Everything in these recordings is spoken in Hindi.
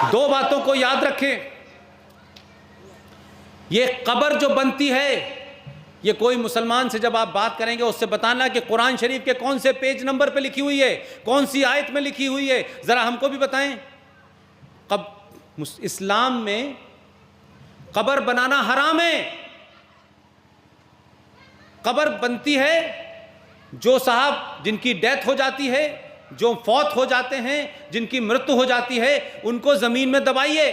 दो बातों को याद रखें। ये कब्र जो बनती है, ये कोई मुसलमान से जब आप बात करेंगे उससे बताना कि कुरान शरीफ के कौन से पेज नंबर पे लिखी हुई है, कौन सी आयत में लिखी हुई है, जरा हमको भी बताएं। इस्लाम में कब्र बनाना हराम है। कब्र बनती है जो साहब जिनकी डेथ हो जाती है, जो फौत हो जाते हैं, जिनकी मृत्यु हो जाती है, उनको जमीन में दबाइए,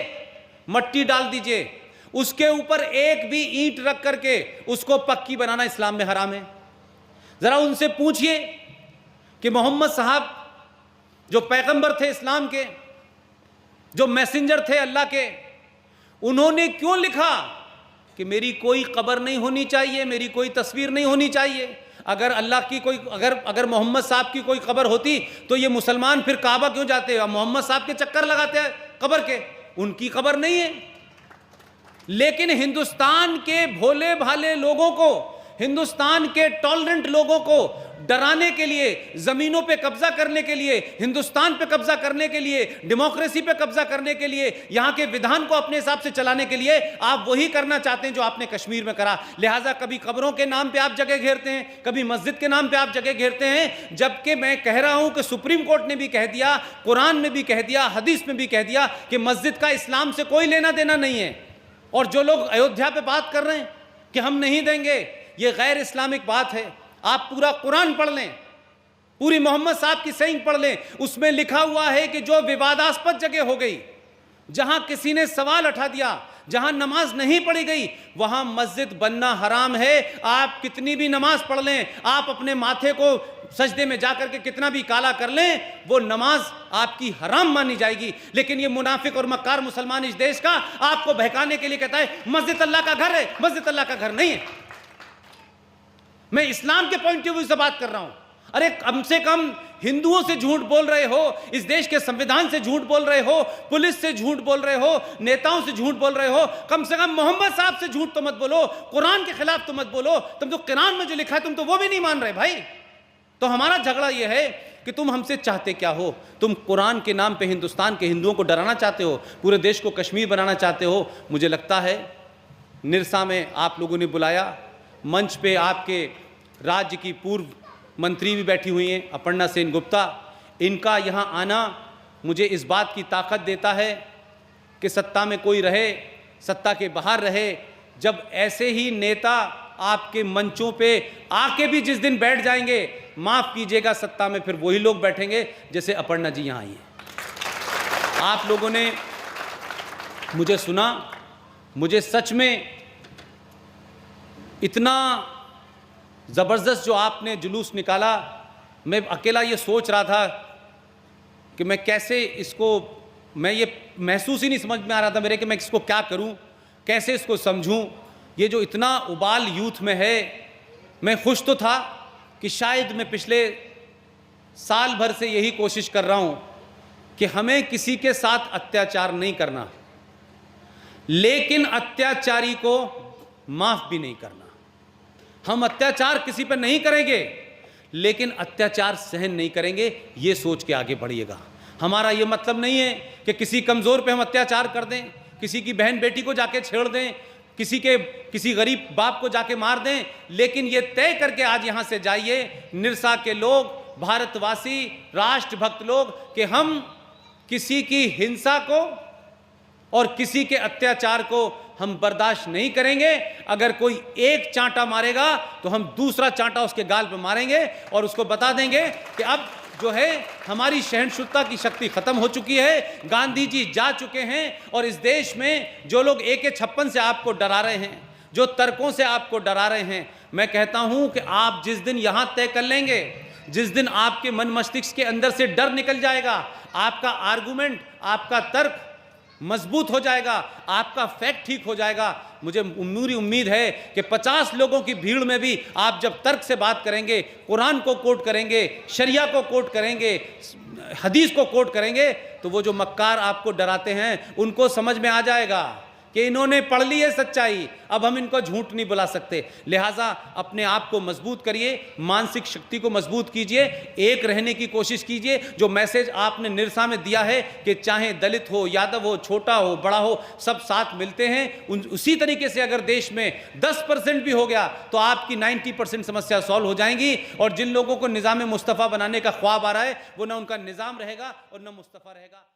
मट्टी डाल दीजिए, उसके ऊपर एक भी ईंट रख करके उसको पक्की बनाना इस्लाम में हराम है। जरा उनसे पूछिए कि मोहम्मद साहब जो पैगंबर थे इस्लाम के, जो मैसेंजर थे अल्लाह के, उन्होंने क्यों लिखा कि मेरी कोई कब्र नहीं होनी चाहिए, मेरी कोई तस्वीर नहीं होनी चाहिए। अगर अल्लाह की कोई अगर मोहम्मद साहब की कोई कब्र होती तो ये मुसलमान फिर काबा क्यों जाते हैं, मोहम्मद साहब के चक्कर लगाते हैं कब्र के? उनकी कब्र नहीं है। लेकिन हिंदुस्तान के भोले भाले लोगों को, हिंदुस्तान के टॉलरेंट लोगों को डराने के लिए, जमीनों पे कब्जा करने के लिए, हिंदुस्तान पे कब्जा करने के लिए, डेमोक्रेसी पे कब्जा करने के लिए, यहां के विधान को अपने हिसाब से चलाने के लिए आप वही करना चाहते हैं जो आपने कश्मीर में करा। लिहाजा कभी कब्रों के नाम पे आप जगह घेरते हैं, कभी मस्जिद के नाम पे आप जगह घेरते हैं, जबकि मैं कह रहा हूं कि सुप्रीम कोर्ट ने भी कह दिया, कुरान में भी कह दिया, हदीस में भी कह दिया कि मस्जिद का इस्लाम से कोई लेना देना नहीं है। और जो लोग अयोध्या पे बात कर रहे हैं कि हम नहीं देंगे, ये गैर इस्लामिक बात है। आप पूरा कुरान पढ़ लें, पूरी मोहम्मद साहब की सहीह पढ़ लें, उसमें लिखा हुआ है कि जो विवादास्पद जगह हो गई, जहां किसी ने सवाल उठा दिया, जहां नमाज नहीं पढ़ी गई, वहां मस्जिद बनना हराम है। आप कितनी भी नमाज पढ़ लें, आप अपने माथे को सजदे में जाकर के कितना भी काला कर लें, वो नमाज आपकी हराम मानी जाएगी। लेकिन ये मुनाफिक और मक्कार मुसलमान इस देश का आपको बहकाने के लिए कहता है मस्जिद अल्लाह का घर है। मस्जिद अल्लाह का घर नहीं है। मैं इस्लाम के पॉइंट ऑफ व्यू से बात कर रहा हूं। अरे कम से कम हिंदुओं से झूठ बोल रहे हो, इस देश के संविधान से झूठ बोल रहे हो, पुलिस से झूठ बोल रहे हो, नेताओं से झूठ बोल रहे हो, कम से कम मोहम्मद साहब से झूठ तो मत बोलो, कुरान के खिलाफ तो मत बोलो। तुम तो कुरान में जो लिखा है तुम तो वो भी नहीं मान रहे भाई। तो हमारा झगड़ा यह है कि तुम हमसे चाहते क्या हो? तुम कुरान के नाम पे हिंदुस्तान के हिंदुओं को डराना चाहते हो, पूरे देश को कश्मीर बनाना चाहते हो। मुझे लगता है निरसा में आप लोगों ने बुलाया, मंच पे आपके राज्य की पूर्व मंत्री भी बैठी हुई हैं, अपर्णा सेन गुप्ता। इनका यहाँ आना मुझे इस बात की ताकत देता है कि सत्ता में कोई रहे, सत्ता के बाहर रहे, जब ऐसे ही नेता आपके मंचों पे आके भी जिस दिन बैठ जाएंगे, माफ़ कीजिएगा, सत्ता में फिर वही लोग बैठेंगे जैसे अपर्णा जी यहाँ आई हैं। आप लोगों ने मुझे सुना, मुझे सच में इतना ज़बरदस्त जो आपने जुलूस निकाला, मैं अकेला ये सोच रहा था कि मैं कैसे इसको, मैं ये महसूस ही नहीं समझ में आ रहा था मेरे कि मैं इसको क्या करूं, कैसे इसको समझूं। ये जो इतना उबाल यूथ में है, मैं खुश तो था कि शायद मैं पिछले साल भर से यही कोशिश कर रहा हूं कि हमें किसी के साथ अत्याचार नहीं करना, लेकिन अत्याचारी को माफ़ भी नहीं करना। हम अत्याचार किसी पर नहीं करेंगे, लेकिन अत्याचार सहन नहीं करेंगे, ये सोच के आगे बढ़िएगा। हमारा ये मतलब नहीं है कि किसी कमज़ोर पे हम अत्याचार कर दें, किसी की बहन बेटी को जाके छेड़ दें, किसी गरीब बाप को जाके मार दें, लेकिन ये तय करके आज यहाँ से जाइए निरसा के लोग, भारतवासी, राष्ट्रभक्त लोग, कि हम किसी की हिंसा को और किसी के अत्याचार को हम बर्दाश्त नहीं करेंगे। अगर कोई एक चांटा मारेगा तो हम दूसरा चांटा उसके गाल पर मारेंगे और उसको बता देंगे कि अब जो है हमारी सहनशीलता की शक्ति खत्म हो चुकी है, गांधी जी जा चुके हैं। और इस देश में जो लोग AK-56 से आपको डरा रहे हैं, जो तर्कों से आपको डरा रहे हैं, मैं कहता हूं कि आप जिस दिन यहां तय कर लेंगे, जिस दिन आपके मन मस्तिष्क के अंदर से डर निकल जाएगा, आपका आर्गुमेंट, आपका तर्क मजबूत हो जाएगा, आपका फैक्ट ठीक हो जाएगा, मुझे पूरी उम्मीद है कि 50 लोगों की भीड़ में भी आप जब तर्क से बात करेंगे, कुरान को कोट करेंगे, शरिया को कोट करेंगे, हदीस को कोट करेंगे, तो वो जो मक्कार आपको डराते हैं उनको समझ में आ जाएगा कि इन्होंने पढ़ ली है सच्चाई, अब हम इनको झूठ नहीं बुला सकते। लिहाजा अपने आप को मजबूत करिए, मानसिक शक्ति को मजबूत कीजिए, एक रहने की कोशिश कीजिए। जो मैसेज आपने निरसा में दिया है कि चाहे दलित हो, यादव हो, छोटा हो, बड़ा हो, सब साथ मिलते हैं, उसी तरीके से अगर देश में 10% भी हो गया तो आपकी 90% समस्या सॉल्व हो जाएंगी। और जिन लोगों को निज़ाम मुस्तफ़ा बनाने का ख्वाब आ रहा है वो ना उनका निज़ाम रहेगा और ना मुस्तफ़ा रहेगा।